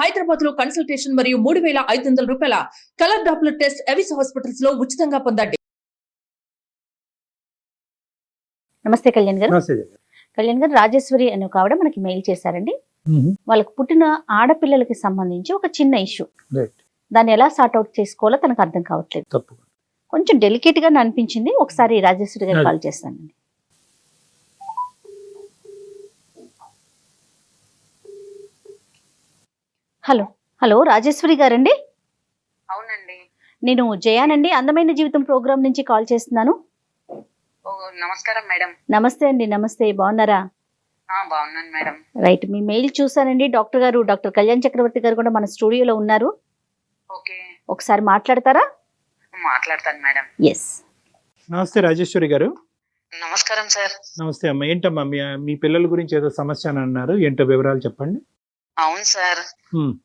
హైదరాబాద్ లో కన్సల్టేషన్ మరియు 3,500 రూపాయల colour Doppler test Avis hospitals లో ఉచితంగా పొందండి. నమస్తే కళ్యాణ్ గారు. నమస్తే. కళ్యాణ్ గారు, రాజేశ్వరి అనే ఒక ఆవిడ మనకి మెయిల్ చేశారండి. వాళ్ళకి పుట్టిన ఆడపిల్లలకి సంబంధించి ఒక చిన్న ఇష్యూ, దాన్ని ఎలా సార్ట్ అవుట్ చేసుకోవాలో తనకు అర్థం కావట్లేదు. కొంచెం డెలికేట్ గా అనిపించింది. ఒకసారి రాజేశ్వరి గారు కాల్ చేస్తానండి. హలో హలో రాజేశ్వరి గారండి? అవునండి, నేను జయానండి, అందమైన జీవితం ప్రోగ్రామ్ నుంచి కాల్ చేస్తున్నాను. నమస్కారం మేడం. నమస్తే అండి. నమస్తే, బాగున్నారా? బాగున్నాను మేడం. రైట్, మీ మెయిల్ చూసానండి. డాక్టర్ కళ్యాణ్ చక్రవర్తి గారు కూడా మన స్టూడియోలో ఉన్నారు. ఓకే, ఒకసారి మాట్లాడతారా? మాట్లాడతాను మేడం. ఎస్. నమస్తే రాజేశ్వరి గారు. నమస్కారం సార్. నమస్తే అమ్మా. ఏంటమ్మా మీ పిల్లల గురించి ఏదో సమస్య అని అన్నారు, ఏంటో వివరాలు చెప్పండి. అవును సార్,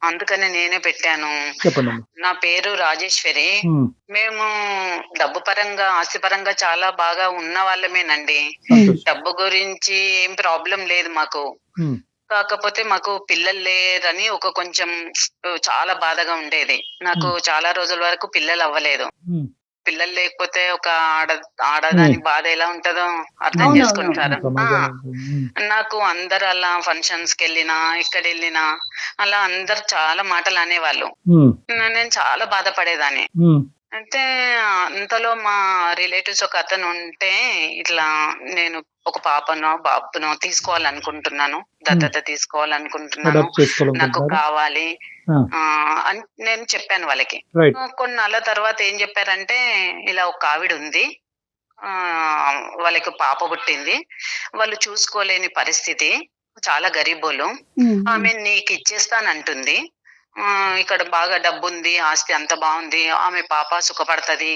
అందుకని నేనే పెట్టాను. చెప్పండి. నా పేరు రాజేశ్వరి. మేము డబ్బు పరంగా, ఆస్తి పరంగా చాలా బాగా ఉన్న వాళ్ళమేనండి. డబ్బు గురించి ఏం ప్రాబ్లం లేదు మాకు. కాకపోతే మాకు పిల్లలు లేరని ఒక కొంచెం చాలా బాధగా ఉండేది. నాకు చాలా రోజుల వరకు పిల్లలు అవ్వలేదు. పిల్లలు లేకపోతే ఒక ఆడదాని బాధ ఎలా ఉంటదో అర్థం చేసుకుంటారు. నాకు అందరు అలా ఫంక్షన్స్ కి వెళ్ళినా, ఎక్కడ వెళ్ళినా అలా అందరు చాలా మాటలు అనేవాళ్ళు. నేను చాలా బాధపడేదాన్ని. అయితే అంతలో మా రిలేటివ్స్ ఒక అతను ఉంటే, ఇట్లా నేను ఒక పాపనో బాబునో తీసుకోవాలనుకుంటున్నాను, దత్తత తీసుకోవాలనుకుంటున్నాను, నాకు కావాలి అని నేను చెప్పాను వాళ్ళకి. కొన్నాళ్ళ తర్వాత ఏం చెప్పారంటే, ఇలా ఒక ఆవిడ ఉంది, వాళ్ళకి పాప పుట్టింది, వాళ్ళు చూసుకోలేని పరిస్థితి, చాలా గరీబోలు, ఆమె నీకు ఇచ్చేస్తానంటుంది, ఇక్కడ బాగా డబ్బు ఉంది, ఆస్తి అంత బాగుంది, ఆమె పాప సుఖపడుతుంది,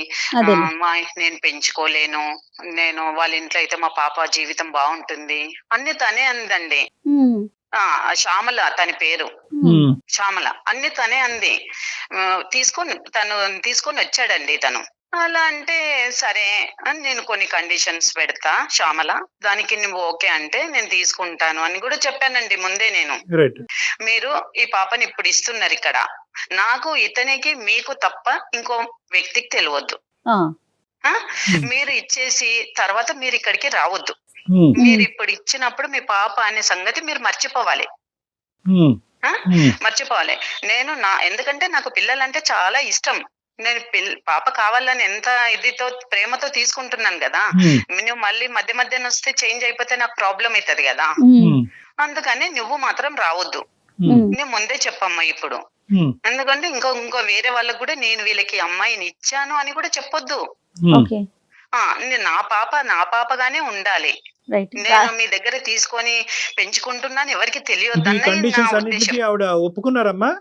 నేను పెంచుకోలేను, నేను వాళ్ళ ఇంట్లో అయితే మా పాప జీవితం బాగుంటుంది అన్ని తనే అందండి. శ్యామల తన పేరు, శ్యామల, అన్ని తనే అంది. తీసుకొని వచ్చాడండి తను. అలా అంటే సరే అని నేను కొన్ని కండిషన్స్ పెడతా శ్యామల, దానికి నువ్వు ఓకే అంటే నేను తీసుకుంటాను అని కూడా చెప్పానండి ముందే నేను. మీరు ఈ పాపని ఇప్పుడు ఇస్తున్నారు ఇక్కడ, నాకు ఇతనికి మీకు తప్ప ఇంకో వ్యక్తికి తెలియద్దు. మీరు ఇచ్చేసి తర్వాత మీరు ఇక్కడికి రావద్దు. మీరు ఇప్పుడు ఇచ్చినప్పుడు మీ పాప అనే సంగతి మీరు మర్చిపోవాలి. ఎందుకంటే నాకు పిల్లలంటే చాలా ఇష్టం. నేను పాప కావాలని ఎంత ఇదితో ప్రేమతో తీసుకుంటున్నాను కదా. నువ్వు మళ్ళీ మధ్య మధ్యన వస్తే చేంజ్ అయిపోతే నాకు ప్రాబ్లం అవుతుంది కదా. అందుకని నువ్వు మాత్రం రావద్దు, నేను ముందే చెప్పమ్మా ఇప్పుడు. ఎందుకంటే ఇంకో వేరే వాళ్ళకు కూడా నేను వీళ్ళకి అమ్మాయిని ఇచ్చాను అని కూడా చెప్పొద్దు. నా పాపగానే ఉండాలి. నేను మీ దగ్గర తీసుకొని పెంచుకుంటున్నాను, ఎవరికి తెలియదు. ఒప్పుకున్నారమ్మా?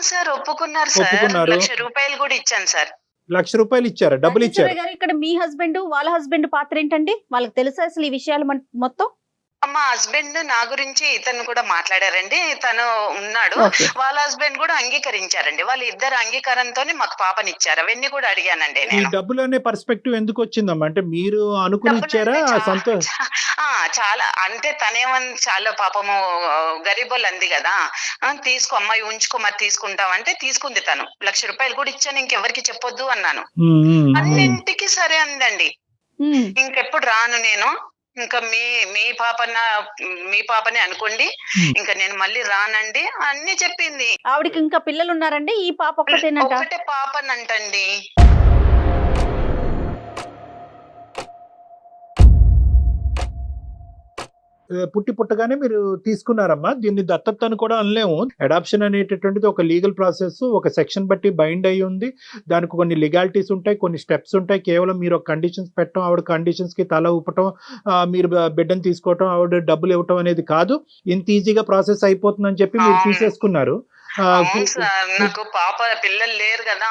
సార్ ఒప్పుకున్నారు సార్. ₹1,00,000 కూడా ఇచ్చాను సార్. ₹1,00,000 ఇచ్చారా? డబ్బులు ఇచ్చారు. ఇక్కడ మీ హస్బెండ్ వాళ్ళ హస్బెండ్ పాత్ర ఏంటండి? వాళ్ళకి తెలుసా అసలు ఈ విషయాలు మొత్తం? మా హస్బెండ్ నా గురించి ఇతను కూడా మాట్లాడారండి, తను ఉన్నాడు. వాళ్ళ హస్బెండ్ కూడా అంగీకరించారండి. వాళ్ళ ఇద్దరు అంగీకారంతోనే మాకు పాపనిచ్చారు. అవన్నీ కూడా అడిగానండి నేను. డబ్బులు అనే పర్స్పెక్టివ్ ఎందుకు వచ్చిందమ్మా? అంటే మీరు అనుకుని ఇచ్చారా? చాలా అంటే తనేమని చాలా పాపము గరీబోళ్ళు అంది కదా, తీసుకో అమ్మాయి ఉంచుకో, మరి తీసుకుంటావంటే తీసుకుంది తను. ₹1,00,000 కూడా ఇచ్చాను, ఇంకెవరికి చెప్పొద్దు అన్నాను. అన్నింటికి సరే అందండి. ఇంకెప్పుడు రాను నేను, ఇంకా మీ పాపనే అనుకోండి, ఇంకా నేను మళ్ళీ రానండి అన్ని చెప్పింది. ఆవిడకి ఇంకా పిల్లలు ఉన్నారండి? ఈ పాప ఒకటే పాపనంటండి. పుట్టగానే మీరు తీసుకున్నారమ్మా. దీన్ని దత్తత అని కూడా అనలేము. అడాప్షన్ అనేటటువంటిది ఒక లీగల్ ప్రాసెస్, ఒక సెక్షన్ బట్టి బైండ్ అయ్యి ఉంది. దానికి కొన్ని లీగాలిటీస్ ఉంటాయి, కొన్ని స్టెప్స్ ఉంటాయి. కేవలం మీరు ఒక కండిషన్స్ పెట్టడం, ఆవిడ కండిషన్స్ కి తల ఊపటం, మీరు బిడ్డను తీసుకోవటం, ఆవిడ డబ్బులు ఇవ్వటం అనేది కాదు. ఇంత ఈజీగా ప్రాసెస్ అయిపోతుందని చెప్పి మీరు తీసేసుకున్నారు. నాకు పాప పిల్లలు లేరు కదా,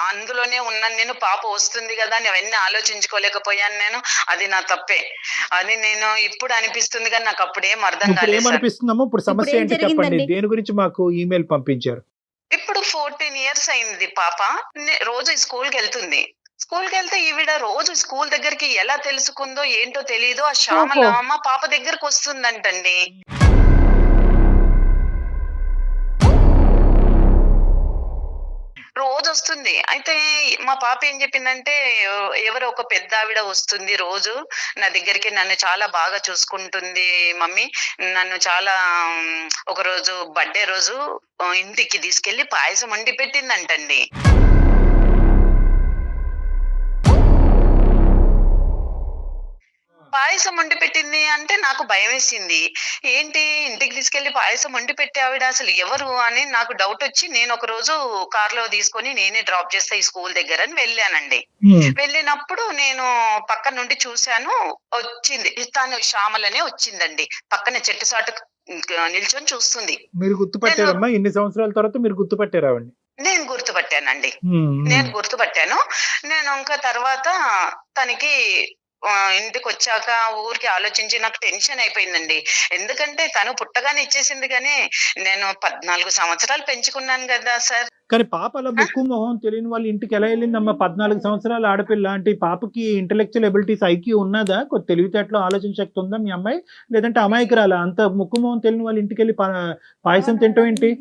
అందులోనే ఉన్నాను నేను. పాప వస్తుంది కదా అని అవన్నీ ఆలోచించుకోలేకపోయాను నేను. అది నా తప్పే అని నేను ఇప్పుడు అనిపిస్తుంది, కానీ నాకు అప్పుడేం అర్థం కాలేదు. ఏమనిపిస్తుందమ్మా ఇప్పుడు? సమస్య ఏంటి చెప్పండి. దేని గురించి మాకు ఈమెయిల్ పంపించారు? ఇప్పుడు 14 years అయింది పాప. రోజు స్కూల్కి వెళ్తుంది. స్కూల్కి వెళ్తే ఈవిడ రోజు స్కూల్ దగ్గరికి ఎలా తెలుసుకుందో ఏంటో తెలియదు. ఆ శ్యామల మా పాప దగ్గరకు వస్తుందంటండి. వస్తుంది. అయితే మా పాప ఏం చెప్పిందంటే, ఎవరో ఒక పెద్ద ఆవిడ వస్తుంది రోజు నా దగ్గరికి, నన్ను చాలా బాగా చూసుకుంటుంది మమ్మీ. నన్ను చాలా ఒకరోజు బర్త్‌డే రోజు ఇంటికి తీసుకెళ్ళి పాయసం వండి పెట్టిందంటండి. పాయసం వండి పెట్టింది అంటే నాకు భయమేసింది. ఏంటి ఇంటికి తీసుకెళ్ళి పాయసం వండి పెట్టే ఆవిడ అసలు ఎవరు అని నాకు డౌట్ వచ్చి, నేను ఒక రోజు కార్‌లో తీసుకొని నేనే డ్రాప్ చేస్తా ఈ స్కూల్ దగ్గర అని వెళ్ళానండి. వెళ్ళినప్పుడు నేను పక్క నుండి చూశాను, వచ్చింది. తను శ్యామలనే వచ్చిందండి. పక్కన చెట్టు చాటు నిల్చొని చూస్తుంది. మీరు గుర్తుపట్టారమ్మా? ఇన్ని సంవత్సరాల తర్వాత మీరు గుర్తుపట్టారు ఆవిడ్ని? నేను గుర్తుపట్టానండి. నేను గుర్తుపట్టాను. నేను ఇంకా తర్వాత తనకి ఇంటికొచ్చాక ఊరికే ఆలోచించి నాకు టెన్షన్ అయిపోయిందండి. ఎందుకంటే తను పుట్టగానే ఇచ్చేసింది గానీ, నేను 14 సంవత్సరాలు పెంచుకున్నాను గదా సార్. కానీ పాప అలా ముక్కు మొహం తెలియని వాళ్ళ ఇంటికి ఎలా వెళ్ళిందమ్మా? 14 సంవత్సరాల ఆడపిల్ల అంటే పాపకి ఇంటెలెక్చువల్ ఎబిలిటీస్ ఐక్యూ ఉన్నదా? కొద్ది తెలివితేటలో ఆలోచన శక్తి ఉందా మీ అమ్మాయి? లేదంటే అమాయకురాలా? అంత ముక్కు మొహం తెలియని వాళ్ళ ఇంటికి వెళ్ళి పాయసం తింటాం ఏంటి?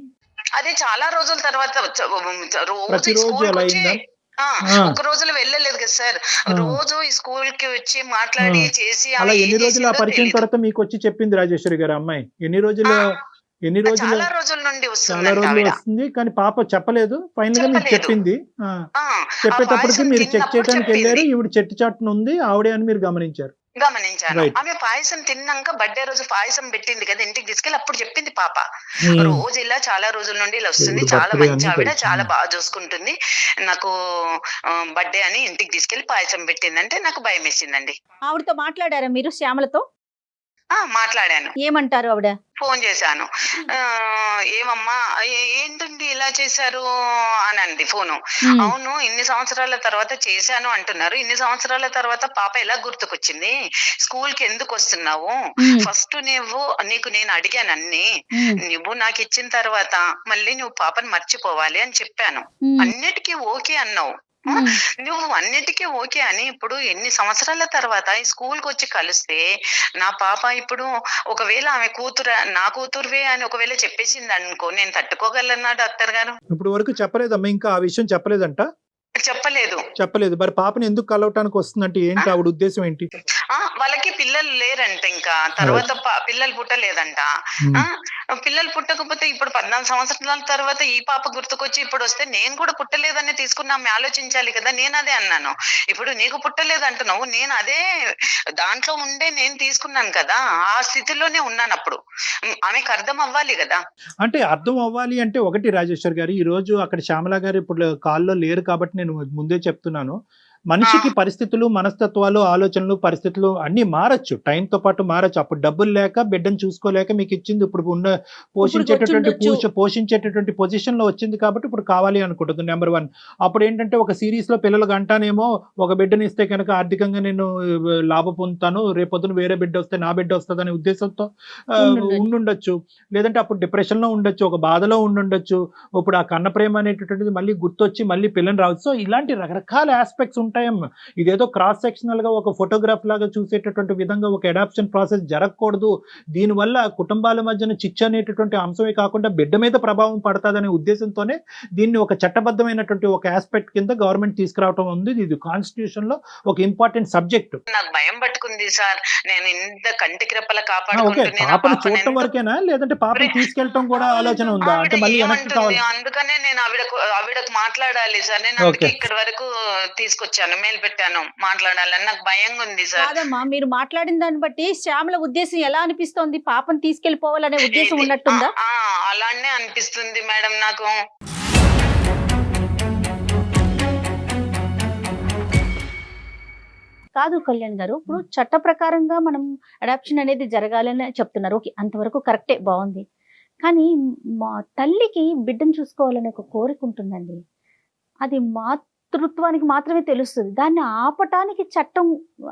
అదే చాలా రోజుల తర్వాత రోజు ప్రతిరోజు అలా అయిందా? ఒక రోజులో వెళ్ళలేదు కదా సార్. రోజు ఈ స్కూల్ కి వచ్చి మాట్లాడి చేసి అలా ఎన్ని రోజులు ఆ పరిచయం తర్వాత మీకు వచ్చి చెప్పింది రాజేశ్వరి గారు అమ్మాయి? ఎన్ని రోజులు? చాలా రోజుల నుండి చాలా రోజులు వస్తుంది కానీ పాప చెప్పలేదు. ఫైనల్ గా మీకు చెప్పింది. చెప్పేటప్పటికి మీరు చెక్ చేయడానికి వెళ్ళారు, ఈవిడ చెట్టు చాటున ఉంది ఆవిడే అని మీరు గమనించారు. ఆమె పాయసం తిన్నాక బర్త్‌డే రోజు పాయసం పెట్టింది కదా ఇంటికి తీసుకెళ్ళి, అప్పుడు చెప్పింది పాప. రోజు ఇలా చాలా రోజుల నుండి ఇలా వస్తుంది, చాలా మంచి ఆవిడ, చాలా బాగా చూసుకుంటుంది, నాకు బర్త్‌డే అని ఇంటికి తీసుకెళ్లి పాయసం పెట్టిందంటే నాకు భయం వేసిందండి. ఆవిడతో మాట్లాడారా మీరు, శ్యామలతో? మాట్లాడాను. ఏమంటారు ఆవిడ? ఫోన్ చేశాను. ఏమమ్మా ఏంటండి ఇలా చేశారు అని అంది ఫోను. అవును, ఇన్ని సంవత్సరాల తర్వాత చేశాను అంటున్నారు, ఇన్ని సంవత్సరాల తర్వాత పాప ఎలా గుర్తుకొచ్చింది, స్కూల్ కి ఎందుకు వస్తున్నావు, ఫస్ట్ నీకు నేను అడిగాను అన్ని, నువ్వు నాకు ఇచ్చిన తర్వాత మళ్ళీ నువ్వు పాపని మర్చిపోవాలి అని చెప్పాను, అన్నిటికీ ఓకే అన్నావు, నువ్వు అన్నిటికీ ఓకే అని ఇప్పుడు ఎన్ని సంవత్సరాల తర్వాత ఈ స్కూల్ కి వచ్చి కలిస్తే నా పాప ఇప్పుడు ఒకవేళ ఆమె నా కూతురువే అని ఒకవేళ చెప్పేసింది అనుకో, నేను తట్టుకోగలనా డాక్టర్ గారు? ఇప్పుడు వరకు చెప్పలేదమ్మా, ఇంకా ఆ విషయం చెప్పలేదంట? చెప్పలేదు. మరి పాపని ఎందుకు కలవటానికి వస్తుందంటే ఏంటి ఆవిడ ఉద్దేశం ఏంటి? వాళ్ళకి పిల్లలు లేరంట, ఇంకా తర్వాత పిల్లలు పుట్టలేదంట. పిల్లలు పుట్టకపోతే ఇప్పుడు 14 సంవత్సరాల తర్వాత ఈ పాప గుర్తుకొచ్చి ఇప్పుడు వస్తే నేను కూడా పుట్టలేదని తీసుకున్నా, ఆమె ఆలోచించాలి కదా. నేను అదే అన్నాను, ఇప్పుడు నీకు పుట్టలేదు అంటున్నావు, నేను అదే దాంట్లో ఉండే నేను తీసుకున్నాను కదా, ఆ స్థితిలోనే ఉన్నాను. అప్పుడు ఆమెకు అర్థం అవ్వాలి కదా. అంటే అర్థం అవ్వాలి అంటే ఒకటి రాజేశ్వర్ గారు, ఈ రోజు అక్కడ శ్యామల గారు ఇప్పుడు కాల్లో లేరు కాబట్టి నేను ముందే చెప్తున్నాను, మనిషికి పరిస్థితులు, మనస్తత్వాలు, ఆలోచనలు, పరిస్థితులు అన్ని మారచ్చు, టైంతో పాటు మారచ్చు. అప్పుడు డబ్బులు లేక బిడ్డను చూసుకోలేక మీకు ఇచ్చింది, ఇప్పుడు ఉన్న పోషించేటటువంటి పొజిషన్ లో వచ్చింది కాబట్టి ఇప్పుడు కావాలి అనుకుంటుంది. నెంబర్ 1. అప్పుడు ఏంటంటే ఒక సిరీస్ లో పిల్లలు గంటానేమో ఒక బిడ్డని ఇస్తే కనుక ఆర్థికంగా నేను లాభం పొందుతాను, రేపొద్దున వేరే బిడ్డ వస్తే నా బిడ్డ వస్తుంది అనే ఉద్దేశంతో ఉండుండొచ్చు, లేదంటే అప్పుడు డిప్రెషన్ లో ఉండొచ్చు, ఒక బాధలో ఉండుండొచ్చు. ఇప్పుడు ఆ కన్న ప్రేమ అనేటటువంటిది మళ్ళీ గుర్తొచ్చి మళ్ళీ పిల్లని రావచ్చు. సో ఇలాంటి రకరకాల ఆస్పెక్ట్స్ ఉంటాయమ్మా. ఇదేదో క్రాస్ సెక్షనల్ గా ఒక ఫోటోగ్రాఫ్ లాగా చూసేటటువంటి విధంగా ఒక అడాప్షన్ ప్రాసెస్ జరగకూడదు. దీనివల్ల కుటుంబాల మధ్యన చిచ్చు అనేటటువంటి అంశమే కాకుండా బిడ్డ మీద ప్రభావం పడుతుందనే ఉద్దేశంతోనే దీన్ని ఒక చట్టబద్ధమైనటువంటి ఒక ఆస్పెక్ట్ కింద గవర్నమెంట్ తీసుకురావటం ఉంది. ఇది కాన్స్టిట్యూషన్ లో ఒక ఇంపార్టెంట్ సబ్జెక్ట్. నాకు భయం పట్టుకుంది సార్, నేను ఇంత కంటికి రెప్పల పాపను చూడటం వరకేనా, లేదంటే పాపని తీసుకెళ్ళటం కూడా ఆలోచన ఉందా? అంటే మళ్ళీ అందుకనే నేను ఆవిడకు మాట్లాడాలి సార్, నేను ఇక్కడ వరకు తీసుకొచ్చాను, మెయిల్ పెట్టాను, మాట్లాడాలని నాకు భయంగా ఉంది సార్. కాదమ్మా, మీరు మాట్లాడిన దాన్ని బట్టి శ్యామల ఉద్దేశం ఎలా అనిపిస్తోంది? పాపను తీసుకెళ్లిపోవాలనే ఉద్దేశం ఉన్నట్టుందా? అలానే అనిపిస్తుంది మేడం నాకు. కాదు కళ్యాణ్ గారు, ఇప్పుడు చట్ట ప్రకారంగా మనం అడాప్షన్ అనేది జరగాలని చెప్తున్నారు, ఓకే, అంతవరకు కరెక్టే, బాగుంది. కానీ మా తల్లికి బిడ్డను చూసుకోవాలనే ఒక కోరిక ఉంటుందండి, అది మాతృత్వానికి మాత్రమే తెలుస్తుంది. దాన్ని ఆపటానికి చట్టం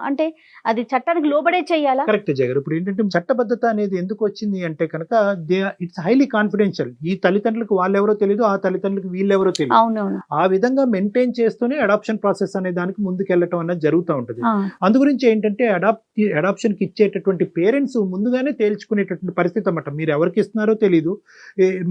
అంటే అది చట్టానికి లోబడే చేయాలా? కరెక్ట్ జగర్. ఇప్పుడు ఏంటంటే చట్టబద్ధత అనేది ఎందుకు వచ్చింది అంటే కనుక ఇట్స్ హైలీ కాన్ఫిడెన్షియల్. ఈ తల్లిదండ్రులకు వాళ్ళెవరో తెలియదు, ఆ తల్లిదండ్రులకు వీళ్ళెవరో తెలియదు. అవునవును. ఆ విధంగా మెయింటైన్ చేస్తూనే అడాప్షన్ ప్రాసెస్ అనే దానికి ముందుకెళ్ళటం అనేది జరుగుతూ ఉంటుంది. అందు గురించి ఏంటంటే అడాప్షన్ కి ఇచ్చేటటువంటి పేరెంట్స్ ముందుగానే తేల్చుకునేటటువంటి పరిస్థితి అన్నమాట. మీరు ఎవరికి ఇస్తున్నారో తెలీదు,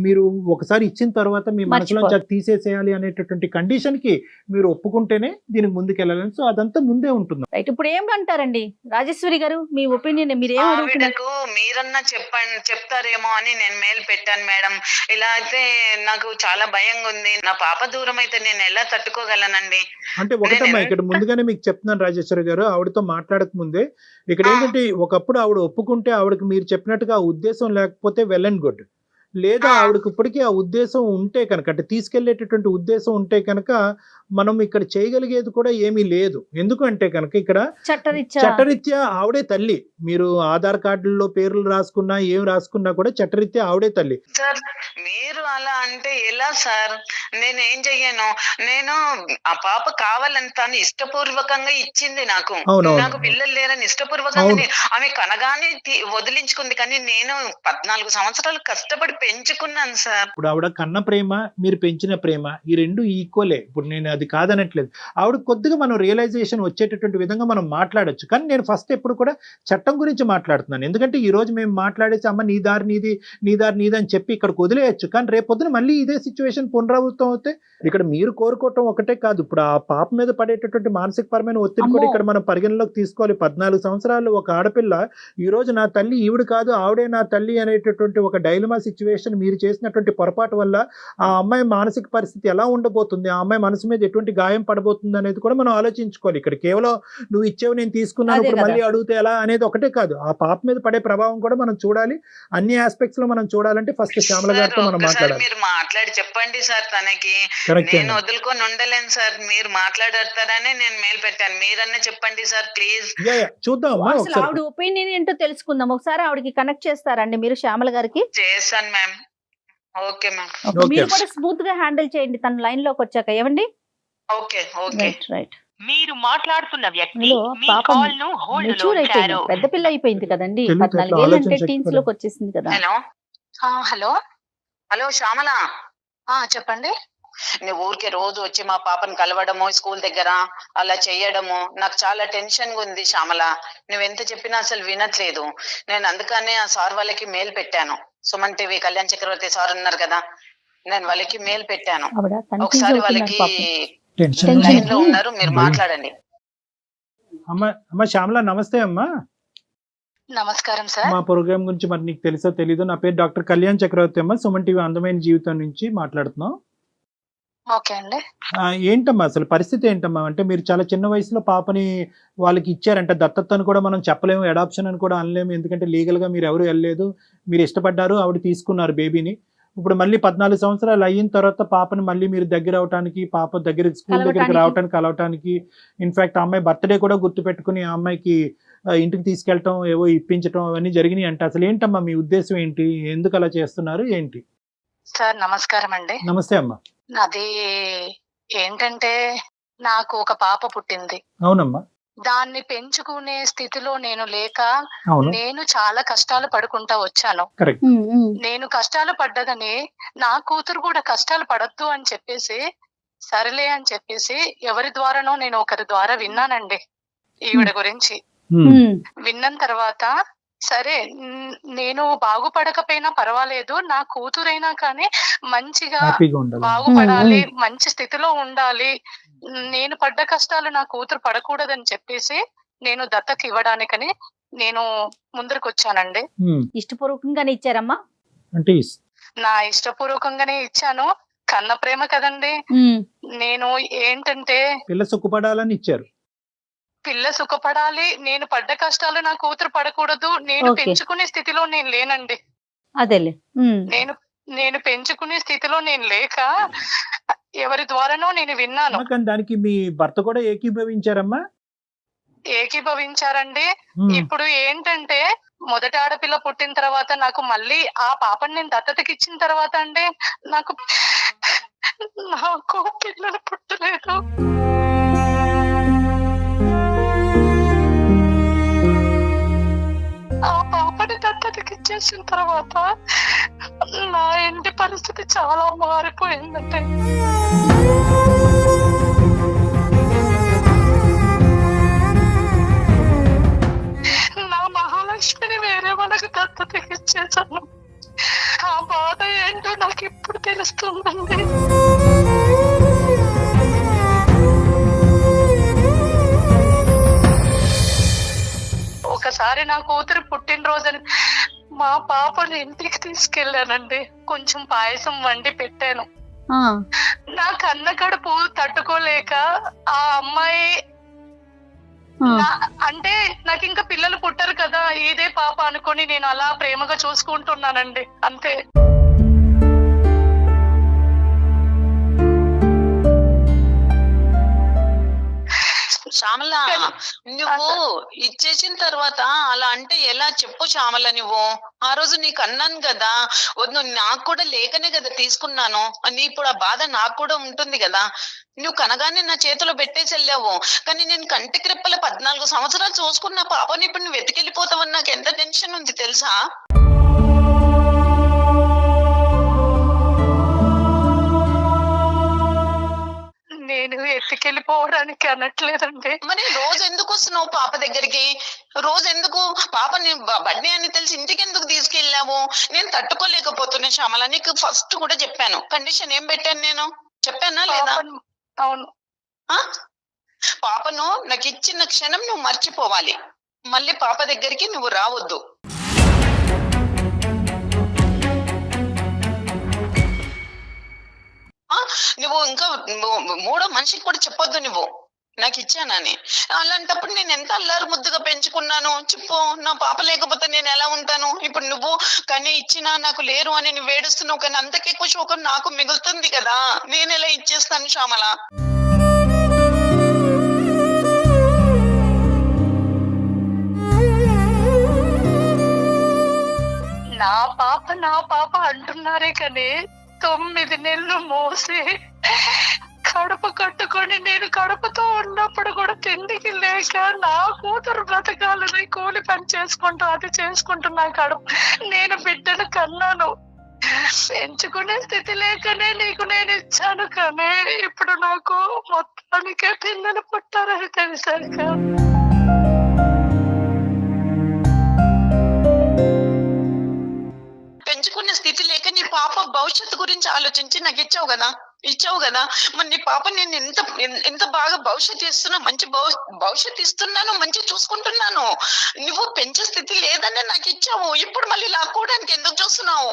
మీరు ఒకసారి ఇచ్చిన తర్వాత మీ మనసులో తీసేసేయాలి అనేటటువంటి కండిషన్ కి మీరు ఒప్పుకుంటేనే దీనికి ముందుకెళ్ళాలని. సో అదంతా ముందే ఉంటుంది. రైట్, ఇప్పుడు ఏమంటారండి రాజేశ్వరి గారు, మీ ఒపీనియన్ మీరు ఏం అడుగుతున్నారు? ఆవిడకు మీరన్నా చెప్తారేమో అని నేను మెయిల్ పెట్టాను మేడం. ఇలా అయితే నాకు చాలా భయంగా ఉంది. నా పాప దూరం అయితే నేను ఎలా తట్టుకోగలనండి? అంటే ఒకటమ్మా, ఇక్కడ ముందుగానే మీకు చెప్తున్నాను రాజేశ్వరి గారు, ఆవిడతో మాట్లాడక ముందే ఇక్కడ ఏంటంటే ఒకప్పుడు ఆవిడ ఒప్పుకుంటే ఆవిడకి మీరు చెప్పినట్టుగా ఆ ఉద్దేశం లేకపోతే వెల్ అండ్ గుడ్, లేదా ఆవిడకి ఇప్పటికీ ఆ ఉద్దేశం ఉంటే కనుక, అంటే తీసుకెళ్లేటటువంటి ఉద్దేశం ఉంటే కనుక మనం ఇక్కడ చేయగలిగేది కూడా ఏమీ లేదు. ఎందుకంటే కనుక ఇక్కడ చట్టరీత్యా ఆవిడే తల్లి. మీరు ఆధార్ కార్డుల్లో పేర్లు రాసుకున్నా ఏం రాసుకున్నా కూడా చట్టరీత్యా ఆవిడే తల్లి. సార్ మీరు అలా అంటే ఎలా సార్? నేను ఏం చెయ్యను? నేను ఆ పాప కావాలని తను ఇష్టపూర్వకంగా ఇచ్చింది నాకు. నాకు పిల్లలు లేరని ఇష్టపూర్వకంగా ఆమె కనగానే వదిలించుకుంది. కానీ నేను 14 సంవత్సరాలు కష్టపడి పెంచుకున్నాను సార్. ఇప్పుడు ఆవిడ కన్న ప్రేమ, మీరు పెంచిన ప్రేమ, ఈ రెండు ఈక్వలే. ఇప్పుడు నేను అది కాదనట్లేదు. ఆవిడ కొద్దిగా మనం రియలైజేషన్ వచ్చేటటువంటి విధంగా మనం మాట్లాడొచ్చు. కానీ నేను ఫస్ట్ ఎప్పుడు కూడా చట్టం గురించి మాట్లాడుతున్నాను. ఎందుకంటే ఈ రోజు మేము మాట్లాడేసి అమ్మ నీ దారి నీది, నీ దారి నీది అని చెప్పి ఇక్కడికి వదిలేయచ్చు. కానీ రేపొద్దున మళ్ళీ ఇదే సిచ్యువేషన్ పునరావృతం అవుతే ఇక్కడ మీరు కోరుకోవటం ఒకటే కాదు, ఇప్పుడు ఆ పాప మీద పడేటటువంటి మానసికపరమైన ఒత్తిడి కూడా ఇక్కడ మనం పరిగణలోకి తీసుకోవాలి. 14 సంవత్సరాలు ఒక ఆడపిల్ల ఈ రోజు నా తల్లి ఈవిడ కాదు ఆవిడే నా తల్లి అనేటటువంటి ఒక డైలమా సిచ్యువేషన్ మీరు చేసినటువంటి పొరపాటు వల్ల ఆ అమ్మాయి మానసిక పరిస్థితి ఎలా ఉండబోతుంది, ఆ అమ్మాయి మనసు మీద ఎటువంటి గాయం పడబోతుంది అనేది కూడా మనం ఆలోచించుకోవాలి. ఇక్కడ కేవలం నువ్వు ఇచ్చేవి నేను తీసుకున్నాను ఇప్పుడు మళ్ళీ అడిగితే ఎలా అనేది ఒకటే కాదు, ఆ పాప మీద పడే ప్రభావం కూడా మనం చూడాలి. అన్ని ఆస్పెక్ట్స్ లో మనం చూడాలంటే ఫస్ట్ శ్యామల గారితో మనం మాట్లాడాలి. మీరు మాట్లాడి చెప్పండి సార్ తనకి. నేను వదులుకొని ఉండలేను సార్. మీరు మాట్లాడతారని నేను మెయిల్ పెట్టాను. మీరన్నా చెప్పండి సార్ ప్లీజ్. చూద్దాం ఆవిడ ఒపీనియన్ ఏంటో తెలుసుకుందాం. ఒకసారి ఆవిడకి కనెక్ట్ చేస్తారండి మీరు శ్యామల గారికి? చేస్తాను మ్యామ్. Okay ma'am. మీరు కూడా స్మూత్ గా హ్యాండిల్ చేయండి తన లైన్ లోకి వచ్చాక. ఏమండి? Okay okay. రైట్. మీరు మాట్లాడుతున్న వ్యక్తి మీ పాపం కాల్ ను హోల్డ్ లో మెచ్యూర్ అయిపోయింది, ఉంచారు. పెద్ద పిల్ల అయిపోయింది కదండి. తెలుగు 14 ఏళ్ళు అంటే ఆలోచన టీన్స్ లోకి వచ్చేసింది కదా. హలో హలో హలో శ్యామల, చెప్పండి. నువ్వు ఊరికే రోజు వచ్చి మా పాపను కలవడము, స్కూల్ దగ్గర అలా చేయడము నాకు చాలా టెన్షన్ గా ఉంది శ్యామల. నువ్వెంత చెప్పినా అసలు వినట్లేదు. నేను అందుకనే ఆ సార్ వాళ్ళకి మెయిల్ పెట్టాను. సుమన్ టీవీ కళ్యాణ్ చక్రవర్తి సార్ ఉన్నారు కదా, నేను వాళ్ళకి మెయిల్ పెట్టాను. ఒకసారి వాళ్ళకి లైన్ లో ఉన్నారు, మీరు మాట్లాడండి. అమ్మ శ్యామల నమస్తే అమ్మా. నమస్కారం సార్. మా ప్రోగ్రామ్ గురించి మరి నీకు తెలుసో తెలీదు, నా పేరు డాక్టర్ కళ్యాణ్ చక్రవర్తి అమ్మ. సుమన్ టీవీ అందమైన జీవితం నుంచి మాట్లాడుతున్నాం. ఓకే అండి. ఏంటమ్మా అసలు పరిస్థితి ఏంటమ్మా? అంటే మీరు చాలా చిన్న వయసులో పాపని వాళ్ళకి ఇచ్చారంటే దత్తత అని కూడా మనం చెప్పలేము, అడాప్షన్ అని కూడా అనలేము. ఎందుకంటే లీగల్ గా మీరు ఎవరు వెళ్ళలేదు, మీరు ఇష్టపడ్డారు, ఆవిడ తీసుకున్నారు బేబీని. ఇప్పుడు మళ్ళీ 14 సంవత్సరాలు అయిన తర్వాత పాపని మళ్ళీ మీరు దగ్గర అవటానికి, పాప దగ్గర స్కూల్ దగ్గరికి రావడానికి, కలవటానికి, ఇన్ఫాక్ట్ ఆ అమ్మాయి బర్త్డే కూడా గుర్తు పెట్టుకుని ఆ అమ్మాయికి ఇంటికి తీసుకెళ్ళటం, ఏవో ఇప్పించటం అవన్నీ జరిగినాయి అంటే అసలు ఏంటమ్మా మీ ఉద్దేశం ఏంటి? ఎందుకు అలా చేస్తున్నారు ఏంటి? సార్ నమస్కారం అండి. నమస్తే అమ్మా. అది ఏంటంటే నాకు ఒక పాప పుట్టింది. అవునమ్మా. దాన్ని పెంచుకునే స్థితిలో నేను లేక అవును. నేను చాలా కష్టాలు పడుకుంటా వచ్చాను. కరెక్ట్. నేను కష్టాలు పడ్డదని నా కూతురు కూడా కష్టాలు పడద్దు అని చెప్పేసి సరేలే అని చెప్పేసి ఎవరి ద్వారానో నేను ఒకరి ద్వారా విన్నానండి ఈవిడ గురించి. విన్న తర్వాత సరే నేను బాగుపడకపోయినా పర్వాలేదు, నా కూతురైనా కానీ మంచిగా బాగుపడాలి, మంచి స్థితిలో ఉండాలి, నేను పడ్డ కష్టాలు నా కూతురు పడకూడదని చెప్పేసి నేను దత్తత ఇవ్వడానికని నేను ముందరకు వచ్చానండి. ఇష్టపూర్వకంగానే ఇచ్చారమ్మా? అంటే నా ఇష్టపూర్వకంగానే ఇచ్చాను. కన్న ప్రేమ కదండి. నేను ఏంటంటే పిల్ల సుఖపడాలని ఇచ్చారు. పిల్ల సుఖపడాలి, నేను పడ్డ కష్టాలు నా కూతురు పడకూడదు, నేను పెంచుకునే స్థితిలో నేను లేనండి. అదేలే. నేను పెంచుకునే స్థితిలో నేను లేక ఎవరి ద్వారానో నేను విన్నాను. దానికి మీ భర్త కూడా ఏకీభవించారమ్మా? ఏకీభవించారండి. ఇప్పుడు ఏంటంటే మొదటి ఆడపిల్ల పుట్టిన తర్వాత నాకు మళ్ళీ ఆ పాపని నేను దత్తతకి ఇచ్చిన తర్వాత అండి నాకు పిల్లలు పుట్టలేదు. ఆ పాపని దత్తతకి ఇచ్చేసిన తర్వాత నా ఇంటి పరిస్థితి చాలా మారిపోయిందంటే. ఏంటో నాకు ఇప్పుడు తెలుస్తుందండి. ఒకసారి నా కూతురు పుట్టినరోజుని మా పాపని ఇంటికి తీసుకెళ్ళానండి. కొంచెం పాయసం వండి పెట్టాను. నా కన్న కడుపు తట్టుకోలేక ఆ అమ్మాయి అంటే నాకు ఇంకా పిల్లలు పుట్టరు కదా, ఇదే పాప అనుకొని నేను అలా ప్రేమగా చూసుకుంటున్నానండి అంతే. శ్యామల, నువ్వు ఇచ్చేసిన తర్వాత అలా అంటే ఎలా చెప్పు శ్యామల. నువ్వు ఆ రోజు నీకు అన్నాను కదా, వద్దు నాకు కూడా లేకనే కదా తీసుకున్నాను అని. ఇప్పుడు ఆ బాధ నాకు కూడా ఉంటుంది కదా. నువ్వు కనగానే నా చేతిలో పెట్టేసి వెళ్ళావు, కానీ నేను కంటికి రెప్పల 14 సంవత్సరాలు చూసుకున్న పాపని ఇప్పుడు నువ్వు వెతికెళ్ళిపోతావని నాకు ఎంత టెన్షన్ ఉంది తెలుసా. నేను ఎత్తుకెళ్ళిపోవడానికి అనట్లేదండి. మరి రోజు ఎందుకు వస్తున్నావు పాప దగ్గరికి? రోజు ఎందుకు పాపని బర్త్డే అని తెలిసి ఇంటికి ఎందుకు తీసుకెళ్ళావు? నేను తట్టుకోలేకపోతున్నా శ్యామల. నీకు ఫస్ట్ కూడా చెప్పాను, కండిషన్ ఏం పెట్టాను నేను, చెప్పానా లేదా? అవును. పాపను నాకు ఇచ్చిన క్షణం నువ్వు మర్చిపోవాలి, మళ్ళీ పాప దగ్గరికి నువ్వు రావద్దు. నువ్వు ఇంకా మూడో మనిషికి కూడా చెప్పొద్దు నువ్వు నాకు ఇచ్చానని. అలాంటప్పుడు నేను ఎంత అల్లారు ముద్దుగా పెంచుకున్నాను చెప్పు. నా పాప లేకపోతే నేను ఎలా ఉంటాను? ఇప్పుడు నువ్వు కానీ ఇచ్చినా నాకు లేరు అని నువ్వు ఏడుస్తున్నావు, కానీ అంతకెక్కువ శోకం నాకు మిగులుతుంది కదా. నేను ఎలా ఇచ్చేస్తాను శ్యామల? నా పాప అంటున్నారే కానీ 9 నెలలు మోసి కడుపు కట్టుకొని నేను కడుపుతో ఉన్నప్పుడు కూడా తిండికి లేక నా కూతురు బ్రతకాలని కూలి పని చేసుకుంటూ అది చేసుకుంటున్నా కడుపు. నేను బిడ్డను కన్నాను, పెంచుకునే స్థితి లేకనే నీకు నేను ఇచ్చాను, కానీ ఇప్పుడు నాకు మొత్తానికే పిల్లలు పుట్టారని తెలిసాక పెంచుకునే స్థితి లేక నీ పాప భవిష్యత్తు గురించి ఆలోచించి నాకు ఇచ్చావు కదా. మరి నీ పాప నేను ఎంత బాగా భవిష్యత్తు ఇస్తున్నా, మంచి భవిష్యత్తు ఇస్తున్నాను, మంచి చూసుకుంటున్నాను. నువ్వు పెంచే స్థితి లేదని నాకు ఇచ్చావు, ఇప్పుడు మళ్ళీ లాక్కోవడానికి ఎందుకు చూస్తున్నావు?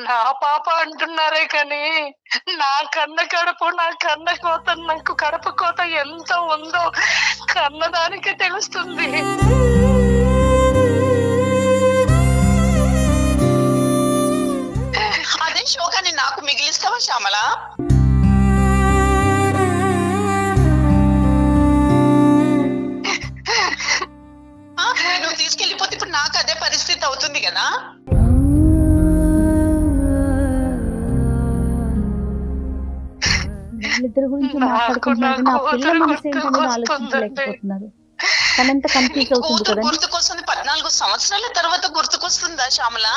నా పాప అంటున్నారే కానీ నా కన్న కడుపు, నా కన్న కోత, నాకు కడుపు కోత ఎంత ఉందో కన్నదానికి తెలుస్తుంది. అదే శోకాన్ని నాకు మిగిలిస్తావా శ్యామల? నువ్వు తీసుకెళ్ళిపోతే ఇప్పుడు నాకు అదే పరిస్థితి అవుతుంది కదా. వాళ్ళిద్దరి గురించి మాట్లాడుకుంటున్నారు, నా పిల్ల మనసు ఏంటనేది ఆలోచించలేకపోతున్నారు. తనంత కన్ఫ్యూజ్ అవుతుంది కదా. గుర్తుకొస్తుంది, 14 సంవత్సరాల తర్వాత గుర్తుకొస్తుందా శ్యామల?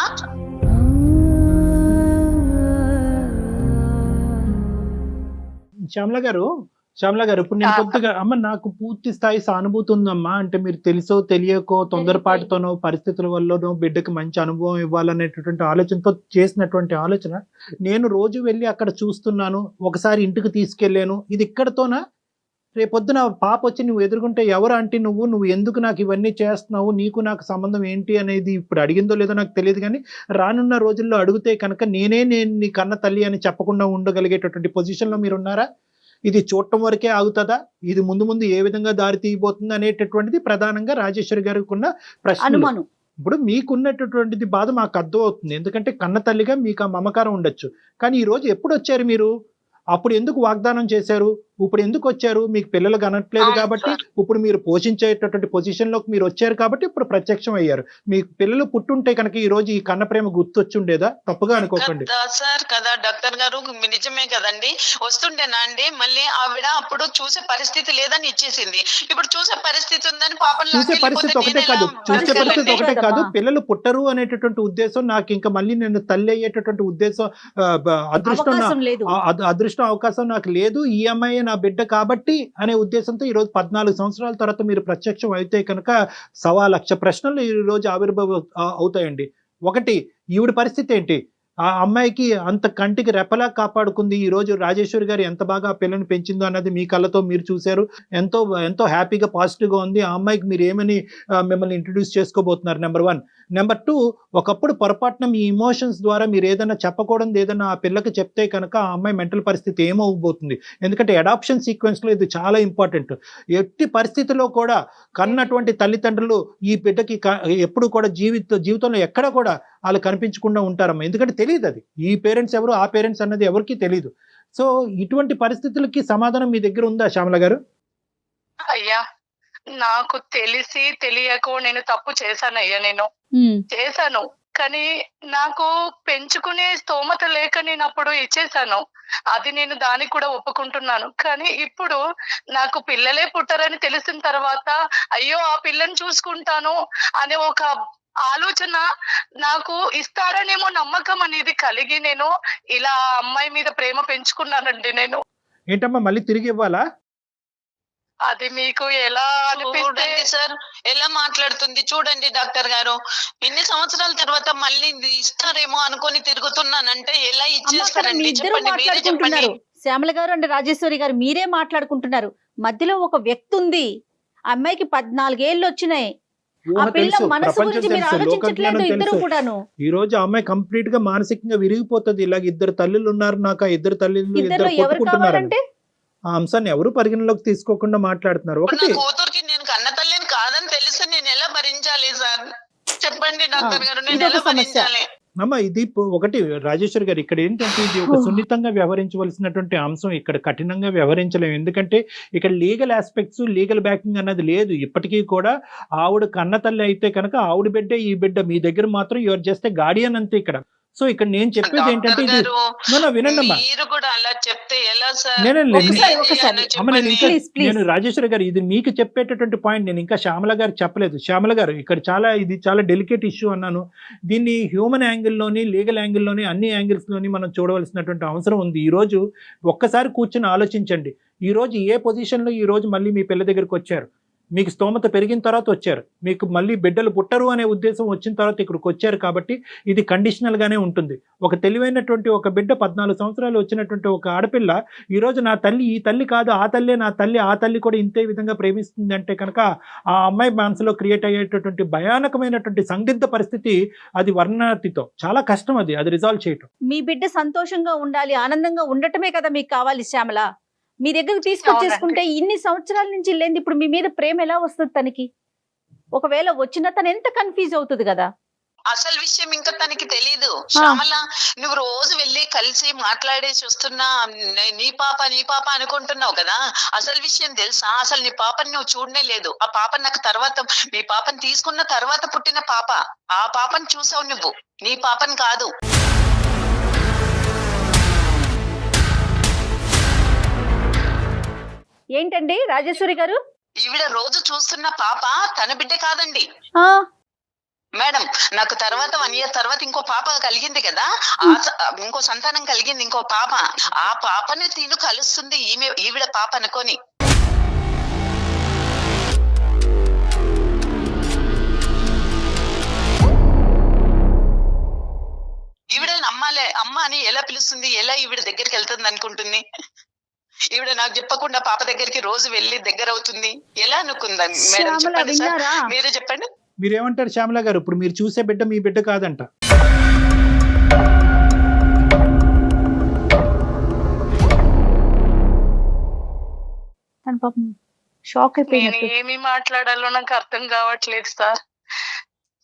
శ్యామల గారు ఇప్పుడు నేను కొద్దిగా అమ్మ నాకు పూర్తి స్థాయి సానుభూతి ఉందమ్మా. అంటే మీరు తెలుసో తెలియకో తొందరపాటుతోనో పరిస్థితుల వల్లనో బిడ్డకి మంచి అనుభవం ఇవ్వాలనేటటువంటి ఆలోచనతో చేసినటువంటి ఆలోచన. నేను రోజు వెళ్ళి అక్కడ చూస్తున్నాను, ఒకసారి ఇంటికి తీసుకెళ్ళాను, ఇది ఇక్కడతోనా? రేపొద్దున పాప వచ్చి నువ్వు ఎదుర్కొంటే ఎవరు ఆంటీ నువ్వు ఎందుకు నాకు ఇవన్నీ చేస్తున్నావు, నీకు నాకు సంబంధం ఏంటి అనేది ఇప్పుడు అడిగిందో లేదో నాకు తెలియదు, కానీ రానున్న రోజుల్లో అడిగితే కనుక నేను నీ కన్న తల్లి అని చెప్పకుండా ఉండగలిగేటటువంటి పొజిషన్లో మీరు ఉన్నారా? ఇది చూడటం వరకే ఆగుతుందా? ఇది ముందు ఏ విధంగా దారి తీయబోతుంది అనేటటువంటిది ప్రధానంగా రాజేశ్వరి గారికి ఉన్న ప్రశ్న. ఇప్పుడు మీకున్నటువంటిది బాధ మాకు అర్థం అవుతుంది, ఎందుకంటే కన్న తల్లిగా మీకు ఆ మమకారం ఉండొచ్చు. కానీ ఈ రోజు ఎప్పుడు వచ్చారు మీరు? అప్పుడు ఎందుకు వాగ్దానం చేశారు? ఇప్పుడు ఎందుకు వచ్చారు? మీకు పిల్లలు కనట్లేదు కాబట్టి ఇప్పుడు మీరు పోషించేటటువంటి పొజిషన్ లోకి మీరు వచ్చారు కాబట్టి ఇప్పుడు ప్రత్యక్షం అయ్యారు. మీకు పిల్లలు పుట్టుంటే కనుక ఈ రోజు ఈ కన్న ప్రేమ గుర్తొచ్చి ఉండేదా? తప్పుగా అనుకోకండి సార్ కదా డాక్టర్ గారు, నిజమే కదండి. వస్తుండేనా అండి? మళ్ళీ ఆవిడ అప్పుడు చూసే పరిస్థితి లేదని ఇచ్చేసింది, ఇప్పుడు చూసే పరిస్థితి ఉందని పాపం చూసే పరిస్థితి ఒకటే కాదు, పిల్లలు పుట్టరు అనేటటువంటి ఉద్దేశం నాకు ఇంకా మళ్ళీ నేను తల్లి అయ్యేటటువంటి ఉద్దేశం అదృష్టం అవకాశం నాకు లేదు. ఈ అమ్మాయి నా బిడ్డ కాబట్టి అనే ఉద్దేశంతో ఈరోజు 14 సంవత్సరాల తర్వాత మీరు ప్రత్యక్షం అయితే కనుక 1,00,000 ప్రశ్నలు ఈరోజు ఆవిర్భావం అవుతాయండి. ఒకటి, ఈవిడ పరిస్థితి ఏంటి? ఆ అమ్మాయికి అంత కంటికి రెప్పలా కాపాడుకుంది. ఈ రోజు రాజేశ్వరి గారు ఎంత బాగా ఆ పిల్లని పెంచిందో అన్నది మీ కళ్ళతో మీరు చూశారు. ఎంతో ఎంతో హ్యాపీగా పాజిటివ్గా ఉంది. ఆ అమ్మాయికి మీరు ఏమని మిమ్మల్ని ఇంట్రడ్యూస్ చేసుకోబోతున్నారు? నెంబర్ 1. నెంబర్ 2, ఒకప్పుడు పొరపాటున మీ ఇమోషన్స్ ద్వారా మీరు ఏదైనా చెప్పకూడదు ఏదైనా ఆ పిల్లకి చెప్తే కనుక ఆ అమ్మాయి మెంటల్ పరిస్థితి ఏమవబోతుంది? ఎందుకంటే అడాప్షన్ సీక్వెన్స్లో ఇది చాలా ఇంపార్టెంట్. ఎట్టి పరిస్థితిలో కూడా కన్నటువంటి తల్లిదండ్రులు ఈ బిడ్డకి ఎప్పుడు కూడా జీవితంలో ఎక్కడ కూడా వాళ్ళు కనిపించకుండా ఉంటారమ్మా. ఎందుకంటే తెలియదు అది ఈ పేరెంట్స్ ఎవరు ఆ పేరెంట్స్ అన్నది ఎవరికి తెలియదు. సో ఇటువంటి పరిస్థితులకి సమాధానం మీ దగ్గర ఉందా శ్యామల గారు? అయ్యా, నాకు తెలిసి తెలియకో నేను తప్పు చేశానయ్యా. నేను చేశాను, కానీ నాకు పెంచుకునే స్తోమత లేక నేను అప్పుడు ఇచ్చేసాను. అది నేను దానికి కూడా ఒప్పుకుంటున్నాను. కానీ ఇప్పుడు నాకు పిల్లలే పుట్టరని తెలిసిన తర్వాత అయ్యో ఆ పిల్లని చూసుకుంటాను అనే ఒక ఆలోచన నాకు ఇస్తాడనేమో నమ్మకం అనేది కలిగి నేను ఇలా అమ్మాయి మీద ప్రేమ పెంచుకున్నానండి. నేను ఏంటమ్మా మళ్ళీ తిరిగి ఇవ్వాలా? అది మీకు ఎలా అనిపిస్తే చూడండి సార్ ఎలా మాట్లాడుతుంది చూడండి డాక్టర్ గారు. ఇన్ని సంవత్సరాల తర్వాత మళ్ళీ ఇస్తారేమో అనుకొని తిరుగుతున్నానంటే ఎలా ఇచ్చేస్తారండి? ఇద్దరు చెప్పండి, మీరే చెప్పండి. మాట్లాడుకుంటున్నారు, శ్యామల గారు అండ్ రాజేశ్వరి గారు మీరే మాట్లాడుకుంటున్నారు. మధ్యలో ఒక వ్యక్తి ఉంది. అమ్మాయికి 14 ఏళ్ళు వచ్చినాయి. ఆ పిల్ల మనసు గురించి మీరు ఆలోచించట్లేదు ఇద్దరు కూడాను. ఈ రోజు ఆ అమ్మాయి కంప్లీట్ గా మానసికంగా విరిగిపోతుంది. ఇలాగ ఇద్దరు తల్లులు ఉన్నారు నాకు, ఆ ఇద్దరు తల్లిలు ఇద్దరు కొట్టుకుంటున్నారంటే ఆ అంశాన్ని ఎవరు పరిగణలోకి తీసుకోకుండా మాట్లాడుతున్నారు. ఒకటి, కూతురికి నేను కన్న తల్లిని కాదని తెలిసి నేను ఎలా భరించాలి సార్? చెప్పండి డాక్టర్ గారు, నేను ఎలా భరించాలి? అమ్మ ఇది ఒకటి రాజేశ్వరి గారు, ఇక్కడ ఏంటంటే ఇది ఒక సున్నితంగా వ్యవహరించవలసినటువంటి అంశం. ఇక్కడ కఠినంగా వ్యవహరించలేము. ఎందుకంటే ఇక్కడ లీగల్ ఆస్పెక్ట్స్ లీగల్ బ్యాకింగ్ అన్నది లేదు. ఇప్పటికీ కూడా ఆవిడ కన్న తల్లి అయితే కనుక ఆవిడ బిడ్డే ఈ బిడ్డ, మీ దగ్గర మాత్రం యువర్ జస్ట్ గార్డియన్ అంతే ఇక్కడ. సో ఇక్కడ నేను చెప్పేది ఏంటంటే ఇది వినండి నేను రాజేశ్వరి గారు ఇది మీకు చెప్పేటటువంటి పాయింట్ నేను ఇంకా శ్యామల గారు చెప్పలేదు. శ్యామల గారు ఇక్కడ ఇది చాలా డెలికేట్ ఇష్యూ అన్నాను. దీన్ని హ్యూమన్ యాంగిల్లోని లీగల్ యాంగిల్లోని అన్ని యాంగిల్స్లోని మనం చూడవలసినటువంటి అవసరం ఉంది. ఈ రోజు ఒక్కసారి కూర్చొని ఆలోచించండి. ఈ రోజు ఏ పొజిషన్లో ఈ రోజు మళ్ళీ మీ పిల్ల దగ్గరికి వచ్చారు? మీకు స్తోమత పెరిగిన తర్వాత వచ్చారు. మీకు మళ్ళీ బిడ్డలు పుట్టరు అనే ఉద్దేశం వచ్చిన తర్వాత ఇక్కడికి వచ్చారు. కాబట్టి ఇది కండిషనల్గానే ఉంటుంది. ఒక తెలివైనటువంటి ఒక బిడ్డ 14 సంవత్సరాలు వచ్చినటువంటి ఒక ఆడపిల్ల ఈరోజు నా తల్లి ఈ తల్లి కాదు ఆ తల్లే నా తల్లి, ఆ తల్లి కూడా ఇంతే విధంగా ప్రేమిస్తుంది అంటే కనుక ఆ అమ్మాయి మనసులో క్రియేట్ అయ్యేటటువంటి భయానకమైనటువంటి సందిగ్ధ పరిస్థితి అది వర్ణనాతీతో చాలా కష్టం అది రిజాల్వ్ చేయటం. మీ బిడ్డ సంతోషంగా ఉండాలి, ఆనందంగా ఉండటమే కదా మీకు కావాలి శ్యామల. మీ దగ్గరకు తీసుకొచ్చేసుకుంటే ఇన్ని సంవత్సరాల నుంచి లేని ఇప్పుడు మీ మీద ప్రేమ ఎలా వస్తుంది తనకి? ఒకవేళ వచ్చినా తను ఎంత కన్ఫ్యూజ్ అవుతుంది కదా. అసలు విషయం ఇంకా తనకి తెలీదు. శ్యామల, నువ్వు రోజు వెళ్ళి కలిసి మాట్లాడేసి వస్తున్నా నీ పాప అనుకుంటున్నావు కదా. అసలు విషయం తెలుసా? అసలు నీ పాపని నువ్వు చూడనే లేదు. ఆ పాప నాకు తర్వాత నీ పాపని తీసుకున్న తర్వాత పుట్టిన పాప. ఆ పాపని చూసావు నువ్వు, నీ పాపని కాదు. ఏంటండి రాజేశ్వరి గారు? ఈవిడ రోజు చూస్తున్న పాప తన బిడ్డ కాదండి మేడం. నాకు తర్వాత 1 year తర్వాత ఇంకో పాప కలిగింది కదా, ఇంకో సంతానం కలిగింది, ఇంకో పాప. ఆ పాపని తిను కలుస్తుంది ఈవిడ పాప అనుకోని. ఈవిడ నమ్మాలే అమ్మ అని ఎలా పిలుస్తుంది, ఎలా ఈవిడ దగ్గరికి వెళ్తుంది అనుకుంటుంది? ఈవిడ నాకు చెప్పకుండా పాప దగ్గరికి రోజు వెళ్ళి దగ్గర అవుతుంది ఎలా అనుకుందని? మేడం చెప్పండి సార్, మీరే చెప్పండి. మీరేమంటారు శ్యామల గారు? ఇప్పుడు మీరు చూసే బిడ్డ మీ బిడ్డ కాదంట. షాక్ అయిపోయింది. ఏమి మాట్లాడాలో నాకు అర్థం కావట్లేదు సార్.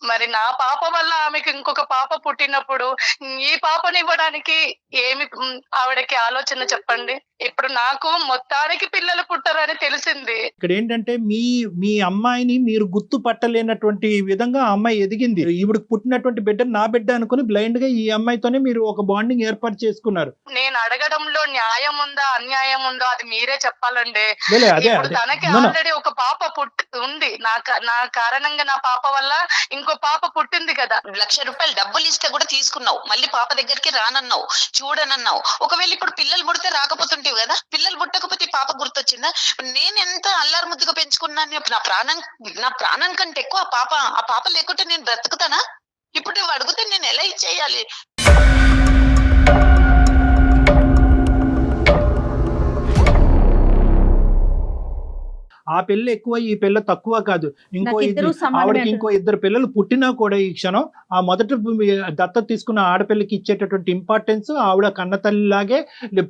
మరి నా పాప వల్ల ఆమెకి ఇంకొక పాప పుట్టినప్పుడు ఈ పాపని ఇవ్వడానికి ఏమి ఆవిడకి ఆలోచన చెప్పండి. ఇప్పుడు నాకు మొత్తానికి పిల్లలు పుట్టరని తెలిసింది. ఇక్కడ ఏంటంటే మీ అమ్మాయిని మీరు గుర్తు పట్టలేనటువంటి విధంగా ఆ అమ్మాయి ఎదిగింది. ఈవిడకి పుట్టినటువంటి బిడ్డ నా బిడ్డ అనుకుని బ్లైండ్ గా ఈ అమ్మాయితోనే మీరు ఒక బాండింగ్ ఏర్పాటు చేసుకున్నారు. నేను అడగడంలో న్యాయం ఉందా అన్యాయం ఉందో అది మీరే చెప్పాలండి. తనకి ఆల్రెడీ ఒక పాప ఉంది. నా కారణంగా నా పాప వల్ల ఇంకో పాప పుట్టింది కదా. 1,00,000 రూపాయలు డబ్బులు ఇస్తే కూడా తీసుకున్నావు, మళ్ళీ పాప దగ్గరికి రానన్నావు. చూడనన్నావు. ఒకవేళ ఇప్పుడు పిల్లలు పుడితే రాకపోతుంటేవి కదా, పిల్లలు పుట్టకపోతే ఈ పాప గుర్తొచ్చిందా? నేను ఎంత అల్లారు ముద్దుగా పెంచుకున్నాను, నా ప్రాణం కంటే ఎక్కువ ఆ పాప లేకుంటే నేను బ్రతుకుతానా? ఇప్పుడు నువ్వు అడిగితే నేను ఎలా ఇచ్చేయాలి? ఆ పిల్ల ఎక్కువ ఈ పిల్ల తక్కువ కాదు. ఆవిడకి ఇంకో 2 పిల్లలు పుట్టినా కూడా ఈ క్షణం ఆ మొదట దత్తత తీసుకున్న ఆడపిల్లకి ఇచ్చేటటువంటి ఇంపార్టెన్స్ ఆవిడ కన్న తల్లిలాగే,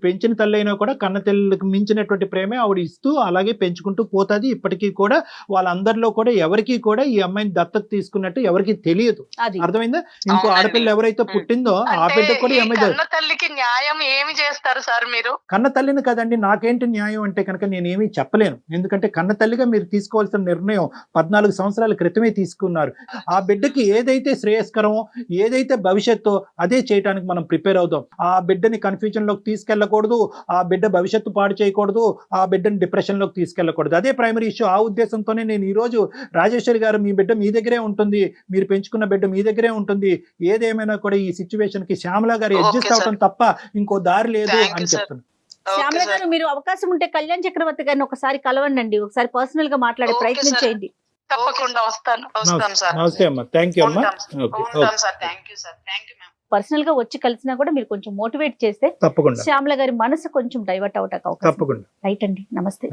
పెంచిన తల్లి అయినా కూడా కన్న తల్లికి మించినటువంటి ప్రేమే ఆవిడ ఇస్తూ అలాగే పెంచుకుంటూ పోతుంది. ఇప్పటికీ కూడా వాళ్ళందరిలో కూడా ఎవరికి కూడా ఈ అమ్మాయిని దత్తత తీసుకున్నట్టు ఎవరికి తెలియదు. అర్థమైందా? ఇంకో ఆడపిల్ల ఎవరైతే పుట్టిందో ఆ బిడ్డ కూడా ఈ అమ్మాయి. కన్న తల్లికి న్యాయం ఏమి చేస్తారు సార్ మీరు? కన్న తల్లిని కదండి, నాకేంటి న్యాయం అంటే కనుక నేనేమీ చెప్పలేను. ఎందుకంటే కన్న తల్లిగా మీరు తీసుకోవాల్సిన నిర్ణయం 14 సంవత్సరాల క్రితమే తీసుకున్నారు. ఆ బిడ్డకి ఏదైతే శ్రేయస్కరమో, ఏదైతే భవిష్యత్తు అదే చేయడానికి మనం ప్రిపేర్ అవుదాం. ఆ బిడ్డని కన్ఫ్యూజన్ లోకి తీసుకెళ్ళకూడదు, ఆ బిడ్డ భవిష్యత్తు పాడు చేయకూడదు, ఆ బిడ్డని డిప్రెషన్ లోకి తీసుకెళ్ళకూడదు. అదే ప్రైమరీ ఇష్యూ. ఆ ఉద్దేశంతోనే నేను ఈ రోజు రాజేశ్వరి గారు, మీ బిడ్డ మీ దగ్గరే ఉంటుంది, మీరు పెంచుకున్న బిడ్డ మీ దగ్గరే ఉంటుంది, ఏదేమైనా కూడా ఈ సిచ్యువేషన్ కి శ్యామల గారు అడ్జస్ట్ అవడం తప్ప ఇంకో దారి లేదు అని చెప్తున్నాను. శ్యామల గారు, మీరు అవకాశం ఉంటే కళ్యాణ్ చక్రవర్తి గారిని ఒకసారి కలవండి, ఒకసారి పర్సనల్ గా మాట్లాడే ప్రయత్నం చేయండి. తప్పకుండా వస్తాను. నమస్తే అమ్మా. థ్యాంక్ యూ అమ్మా. పర్సనల్ గా వచ్చి కలిసినా కూడా మీరు కొంచెం మోటివేట్ చేస్తే తప్పకుండా శ్యామల గారి మనసు కొంచెం డైవర్ట్ అవటానికి అవకాశం. తప్పకుండా. రైట్ అండి, నమస్తే.